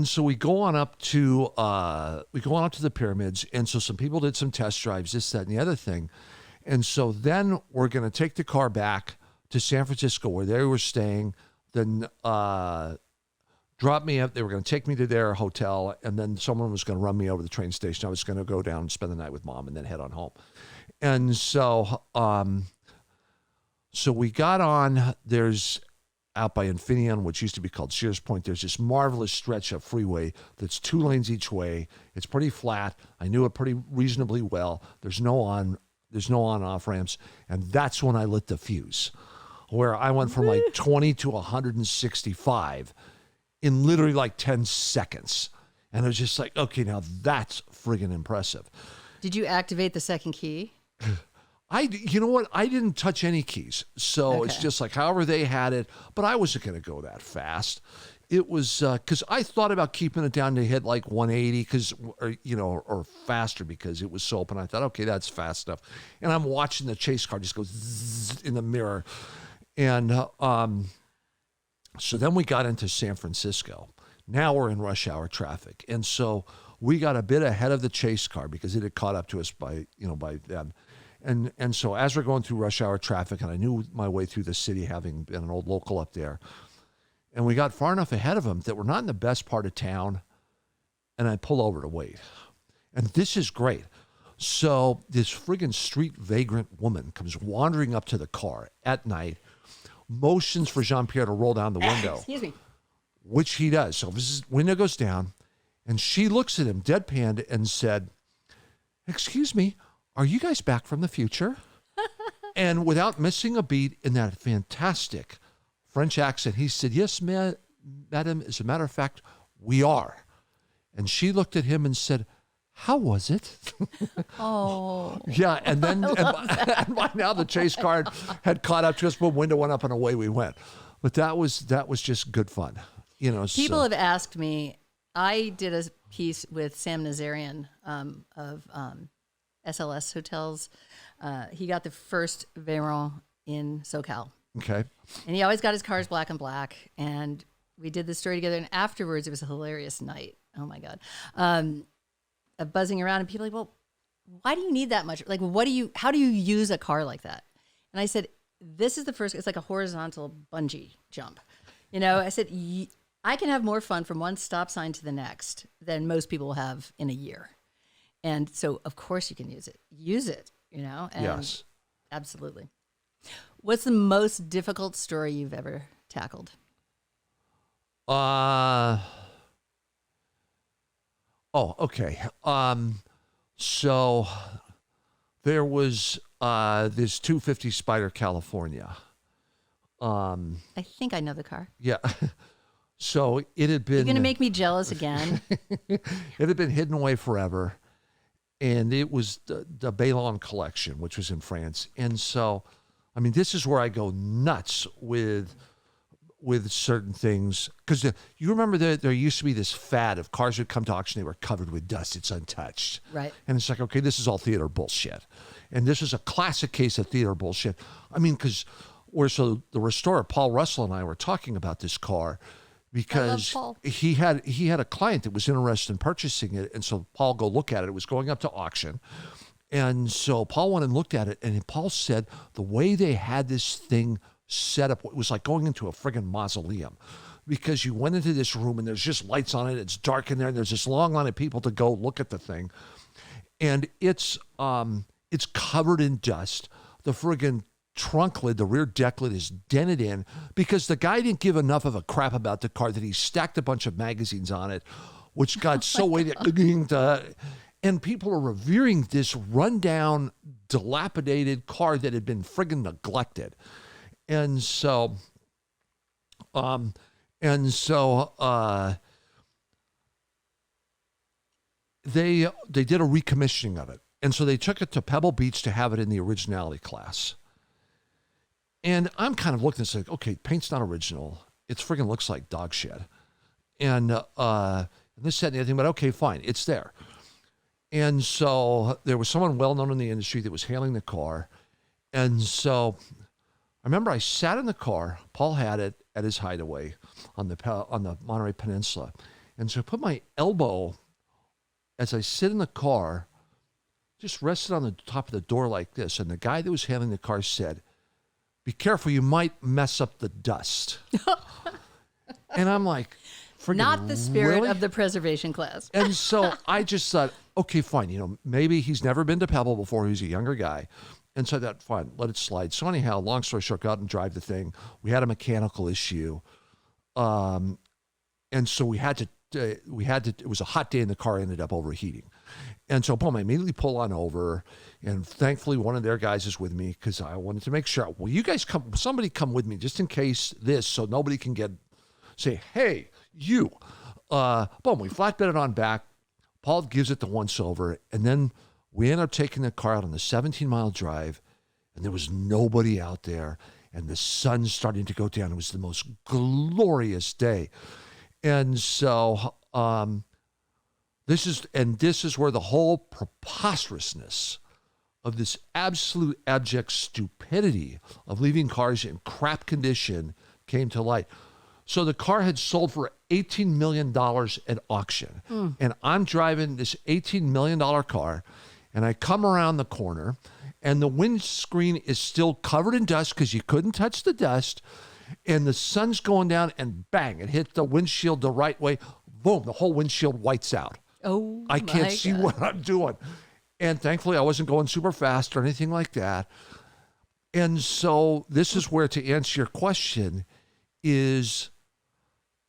so we go on up to the pyramids, and so some people did some test drives, this, that, and the other thing. And so then we're going to take the car back to San Francisco where they were staying, then drop me up. They were going to take me to their hotel, and then someone was going to run me over to the train station. I was going to go down and spend the night with Mom and then head on home. And so so we got on, there's out by Infineon, which used to be called Sears Point, there's this marvelous stretch of freeway that's 2 lanes each way. It's pretty flat. I knew it pretty reasonably well. There's no on-off ramps. And that's when I lit the fuse, where I went from like 20 to 165 in literally like 10 seconds. And I was just like, okay, now that's friggin' impressive. Did you activate the second key? You know what? I didn't touch any keys. So It's just like however they had it, but I wasn't going to go that fast. It was because I thought about keeping it down to hit like 180 or faster because it was so open. I thought, okay, that's fast enough. And I'm watching the chase car just go zzz in the mirror. And so then we got into San Francisco. Now we're in rush hour traffic. And so we got a bit ahead of the chase car because it had caught up to us by then. And so as we're going through rush hour traffic, and I knew my way through the city having been an old local up there, and we got far enough ahead of them that we're not in the best part of town, and I pull over to wait. And this is great. So this friggin' street vagrant woman comes wandering up to the car at night, motions for Jean-Pierre to roll down the window. Excuse me. Which he does. So his window goes down, and she looks at him deadpanned and said, "Excuse me, are you guys back from the future?" And without missing a beat in that fantastic French accent, he said, "Yes, madam, as a matter of fact, we are." And she looked at him and said, "How was it?" Oh. Yeah, and then and by now the chase car had caught up to us, but window went up and away we went. But that was just good fun. People have asked me, I did a piece with Sam Nazarian of SLS Hotels. He got the first Veyron in SoCal. Okay. And he always got his cars black and black. And we did this story together. And afterwards, it was a hilarious night. Oh, my God. Of buzzing around. And people are like, well, why do you need that much? Like, how do you use a car like that? And I said, this is the first, it's like a horizontal bungee jump. I said, I can have more fun from one stop sign to the next than most people have in a year. And so, of course, you can use it. Use it, And yes. Absolutely. What's the most difficult story you've ever tackled? Okay. So there was this 250 Spider California. I think I know the car. Yeah. So it had been... You're going to make me jealous again. It had been hidden away forever. And it was the Baylon collection, which was in France. And so, I mean, this is where I go nuts with certain things. Because you remember there used to be this fad of cars would come to auction, they were covered with dust, it's untouched. Right. And it's like, okay, this is all theater bullshit. And this is a classic case of theater bullshit. I mean, because the restorer, Paul Russell, and I were talking about this car, because he had a client that was interested in purchasing it. And so Paul go look at it. It was going up to auction. And so Paul went and looked at it. And Paul said the way they had this thing set up, it was like going into a friggin' mausoleum, because you went into this room and there's just lights on it. It's dark in there. And there's this long line of people to go look at the thing. And it's covered in dust. The friggin' trunk lid, the rear deck lid is dented in because the guy didn't give enough of a crap about the car that he stacked a bunch of magazines on it, which got so weighted. And people are revering this rundown, dilapidated car that had been friggin' neglected. And so they did a recommissioning of it. And so they took it to Pebble Beach to have it in the originality class. And I'm kind of looking and saying, okay, paint's not original. It friggin' looks like dog shit. And this, that, and the other thing, but okay, fine, it's there. And so there was someone well-known in the industry that was handling the car. And so remember I sat in the car. Paul had it at his hideaway on the Monterey Peninsula. And so I put my elbow as I sit in the car, just rested on the top of the door like this. And the guy that was handling the car said, "Be careful, you might mess up the dust." And I'm like, not the spirit really? of the preservation class. And so I just thought, okay, fine. You know, maybe he's never been to Pebble before. He's a younger guy. And so I thought, fine, let it slide. So anyhow, long story short, go out and drive the thing. We had a mechanical issue. And so we had to, it was a hot day and the car ended up overheating. And so boom, I immediately pull on over, and thankfully one of their guys is with me because I wanted to make sure, well, you guys somebody come with me just in case this, so nobody can say, "Hey, you." Boom, we flatbed it on back. Paul gives it the once over, and then we end up taking the car out on the 17-mile drive, and there was nobody out there, and the sun's starting to go down. It was the most glorious day. And so this is where the whole preposterousness of this absolute abject stupidity of leaving cars in crap condition came to light. So the car had sold for $18 million at auction. And I'm driving this $18 million car, and I come around the corner, and the windscreen is still covered in dust because you couldn't touch the dust. And the sun's going down, and bang, it hit the windshield the right way. Boom, the whole windshield whites out. Oh, I can't see God. what I'm doing. And thankfully, I wasn't going super fast or anything like that. And so this is where, to answer your question, is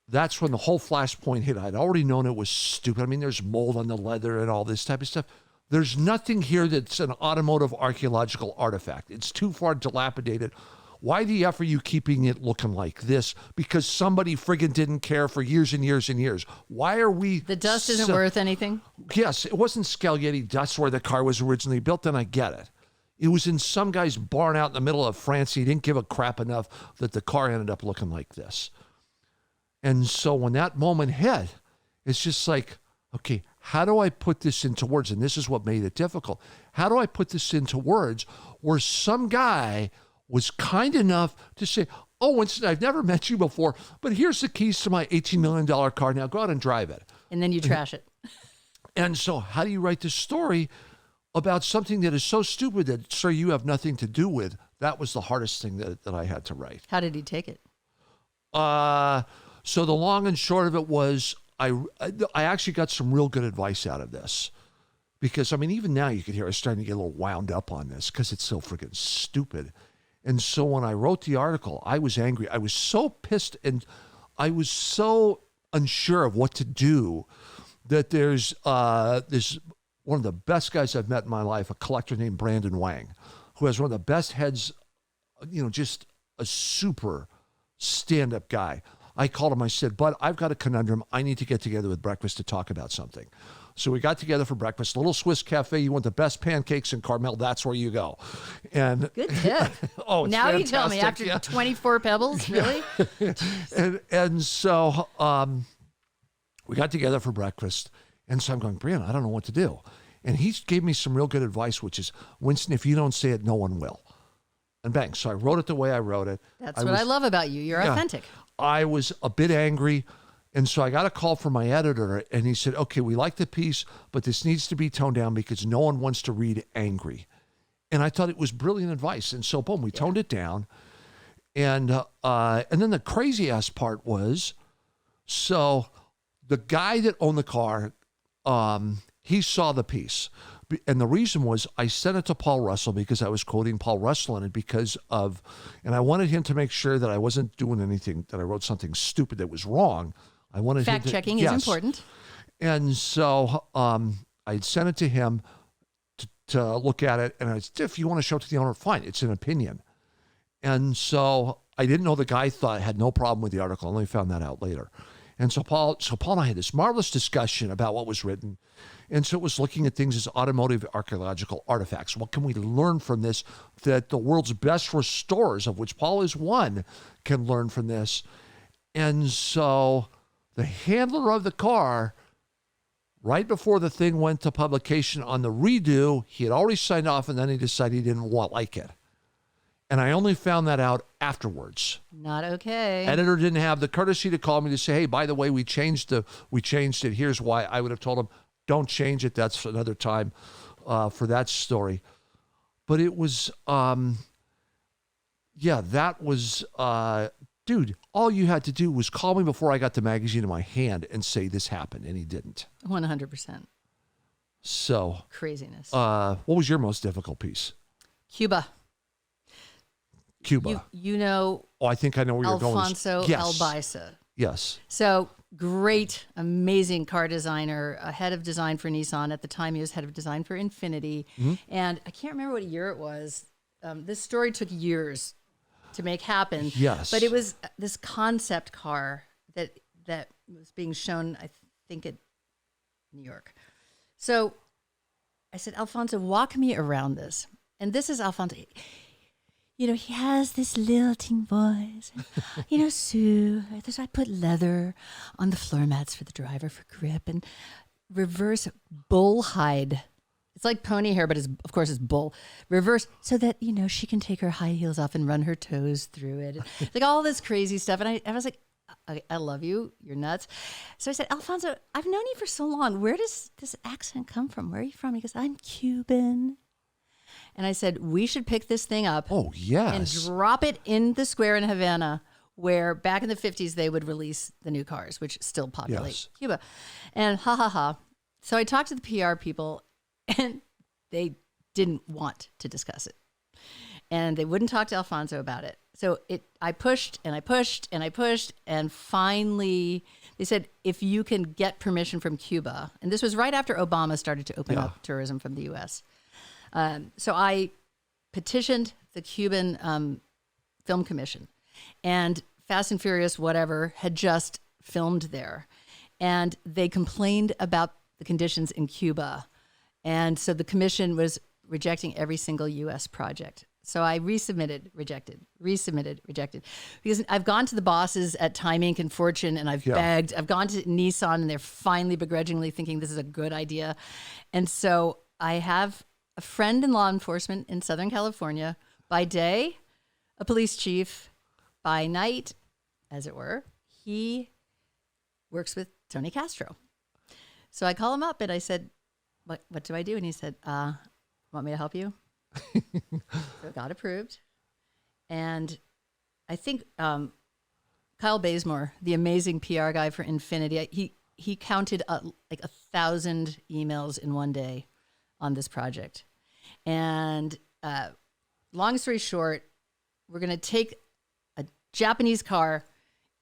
that's when the whole flashpoint hit. I'd already known it was stupid. I mean, there's mold on the leather and all this type of stuff. There's nothing here that's an automotive archaeological artifact. It's too far dilapidated. Why the F are you keeping it looking like this? Because somebody friggin' didn't care for years and years and years. Why are we... The dust isn't worth anything? Yes, it wasn't Scaglietti dust where the car was originally built, then I get it. It was in some guy's barn out in the middle of France. He didn't give a crap enough that the car ended up looking like this. And so when that moment hit, it's just like, okay, how do I put this into words? And this is what made it difficult. How do I put this into words where some guy was kind enough to say, "Oh, Winston, I've never met you before, but here's the keys to my $18 million car. Now go out and drive it." And then you trash it. And so how do you write this story about something that is so stupid that, sir, you have nothing to do with? That was the hardest thing that I had to write. How did he take it? So the long and short of it was I actually got some real good advice out of this. Because, I mean, even now you could hear I was starting to get a little wound up on this because it's so freaking stupid. And so when I wrote the article, I was angry. I was so pissed, and I was so unsure of what to do that there's this one of the best guys I've met in my life, a collector named Brandon Wang, who has one of the best heads, just a super stand-up guy. I called him. I said, "Bud, I've got a conundrum. I need to get together with breakfast to talk about something." So we got together for breakfast. Little Swiss Cafe. You want the best pancakes in Carmel? That's where you go. And Good tip. oh, it's now fantastic. you tell me after 24 pebbles, really? and so we got together for breakfast. And so I'm going, "Brian, I don't know what to do." And he gave me some real good advice, which is, "Winston, if you don't say it, no one will." And bang. So I wrote it the way I wrote it. That's what I love about you. You're authentic. I was a bit angry. And so I got a call from my editor, and he said, "Okay, we like the piece, but this needs to be toned down because no one wants to read angry." And I thought it was brilliant advice. And so, boom, we toned it down. And then the crazy ass part was, so the guy that owned the car, he saw the piece. And the reason was I sent it to Paul Russell because I was quoting Paul Russell in it and I wanted him to make sure that I wasn't doing anything, that I wrote something stupid that was wrong. I wanted Fact checking is important. And so I sent it to him to look at it. And I said, "If you want to show it to the owner, fine. It's an opinion." And so I didn't know the guy had no problem with the article. I only found that out later. And so Paul and I had this marvelous discussion about what was written. And so it was looking at things as automotive archaeological artifacts. What can we learn from this that the world's best restorers, of which Paul is one, can learn from this? And so the handler of the car, right before the thing went to publication on the redo, he had already signed off, and then he decided he didn't like it. And I only found that out afterwards. Not okay. Editor didn't have the courtesy to call me to say, hey, by the way, we changed it. Here's why. I would have told him, don't change it. That's another time for that story. But it was, that was, dude, all you had to do was call me before I got the magazine in my hand and say this happened, and he didn't. 100%. So. Craziness. What was your most difficult piece? Cuba. You know. Oh, I think I know where you're going. Alfonso Albaisa. Yes. So great, amazing car designer, head of design for Nissan. At the time, he was head of design for Infiniti. Mm-hmm. And I can't remember what year it was. This story took years to make happen. Yes. But it was this concept car that was being shown, I think, at New York. So I said, Alfonso, walk me around this. And this is Alfonso. You know, he has this lilting voice. You know, Sue, I put leather on the floor mats for the driver for grip and reverse bull hide. It's like pony hair, but of course it's bull. Reverse so that, you know, she can take her high heels off and run her toes through it. Like all this crazy stuff. And I was like, I love you. You're nuts. So I said, Alfonso, I've known you for so long. Where does this accent come from? Where are you from? He goes, I'm Cuban. And I said, we should pick this thing up. Oh, yes. And drop it in the square in Havana, where back in the 50s, they would release the new cars, which still populate Cuba. And So I talked to the PR people, and they didn't want to discuss it. And they wouldn't talk to Alfonso about it. So I pushed and I pushed and I pushed. And finally, they said, if you can get permission from Cuba, and this was right after Obama started to open up tourism from the U.S., so I petitioned the Cuban Film Commission, and Fast and Furious, whatever, had just filmed there. And they complained about the conditions in Cuba. And so the commission was rejecting every single U.S. project. So I resubmitted, rejected. Because I've gone to the bosses at Time Inc. and Fortune, and I've begged. I've gone to Nissan, and they're finally begrudgingly thinking this is a good idea. And so I have a friend in law enforcement in Southern California, by day, a police chief, by night, as it were. He works with Tony Castro. So I call him up and I said, what do I do? And he said, want me to help you? So it got approved. And I think Kyle Bazemore, the amazing PR guy for Infiniti, he counted like 1,000 emails in one day on this project. And long story short, we're going to take a Japanese car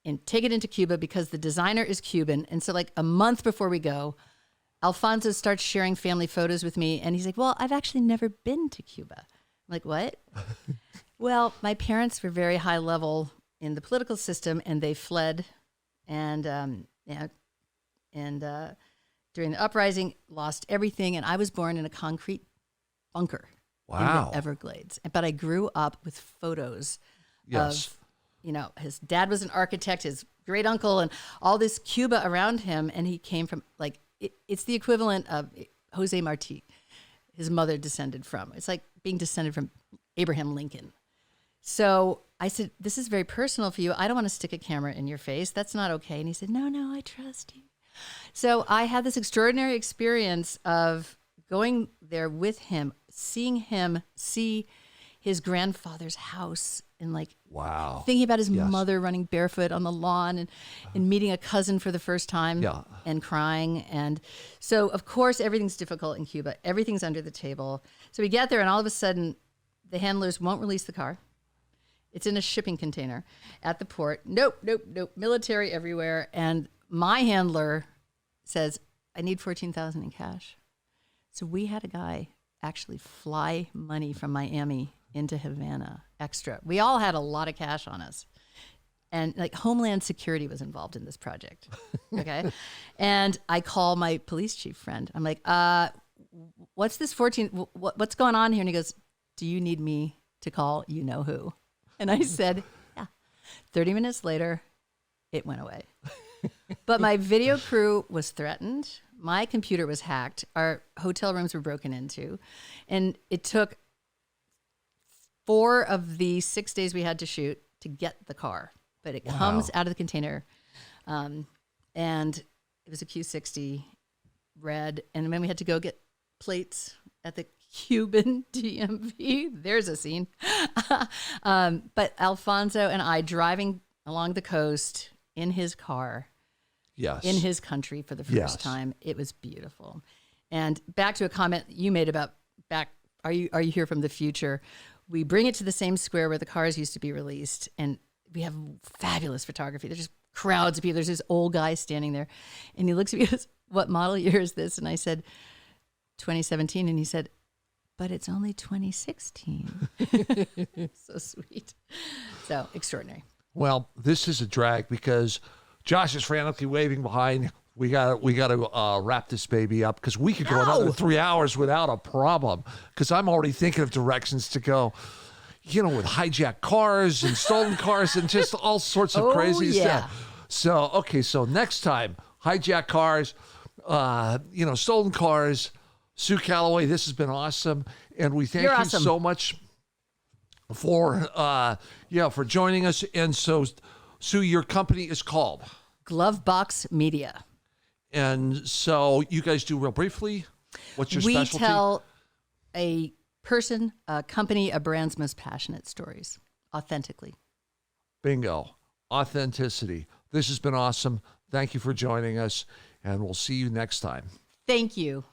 and take it into Cuba because the designer is Cuban. And so like a month before we go, Alfonso starts sharing family photos with me. And he's like, well, I've actually never been to Cuba. I'm like, what? Well, my parents were very high level in the political system, and they fled. And, during the uprising, lost everything. And I was born in a concrete bunker in the Everglades. But I grew up with photos of, you know, his dad was an architect, his great uncle, and all this Cuba around him. And he came from, like, it's the equivalent of Jose Marti, his mother descended from. It's like being descended from Abraham Lincoln. So I said, this is very personal for you. I don't want to stick a camera in your face. That's not okay. And he said, no, I trust you. So I had this extraordinary experience of going there with him, seeing him see his grandfather's house, and like thinking about his mother running barefoot on the lawn, and meeting a cousin for the first time and crying. And so, of course, everything's difficult in Cuba. Everything's under the table. So we get there, and all of a sudden, the handlers won't release the car. It's in a shipping container at the port. Nope. Military everywhere. And my handler says, I need $14,000 in cash. So we had a guy actually fly money from Miami into Havana extra. We all had a lot of cash on us. And like Homeland Security was involved in this project. Okay. And I call my police chief friend. I'm like, what's this 14? What's going on here? And he goes, do you need me to call you know who? And I said, yeah. 30 minutes later, it went away. But my video crew was threatened. My computer was hacked. Our hotel rooms were broken into. And it took 4 of the 6 days we had to shoot to get the car, but it comes out of the container. And it was a Q60 red. And then we had to go get plates at the Cuban DMV. There's a scene. But Alfonso and I driving along the coast in his car, in his country for the first time. It was beautiful. And back to a comment you made about are you here from the future? We bring it to the same square where the cars used to be released, and we have fabulous photography. There's just crowds of people. There's this old guy standing there, and he looks at me and goes, "What model year is this?" And I said, 2017. And he said, "But it's only 2016. So sweet. So extraordinary. Well, this is a drag because Josh is frantically waving behind. We got to wrap this baby up because we could go another 3 hours without a problem. Because I'm already thinking of directions to go, with hijacked cars and stolen cars and just all sorts of crazy stuff. So next time, hijacked cars, stolen cars. Sue Callaway, this has been awesome, and we thank you so much for joining us. And so, Sue, your company is called Glovebox Media. And so you guys do real briefly, what's your specialty? We tell a person, a company, a brand's most passionate stories, authentically. Bingo. Authenticity. This has been awesome. Thank you for joining us, and we'll see you next time. Thank you.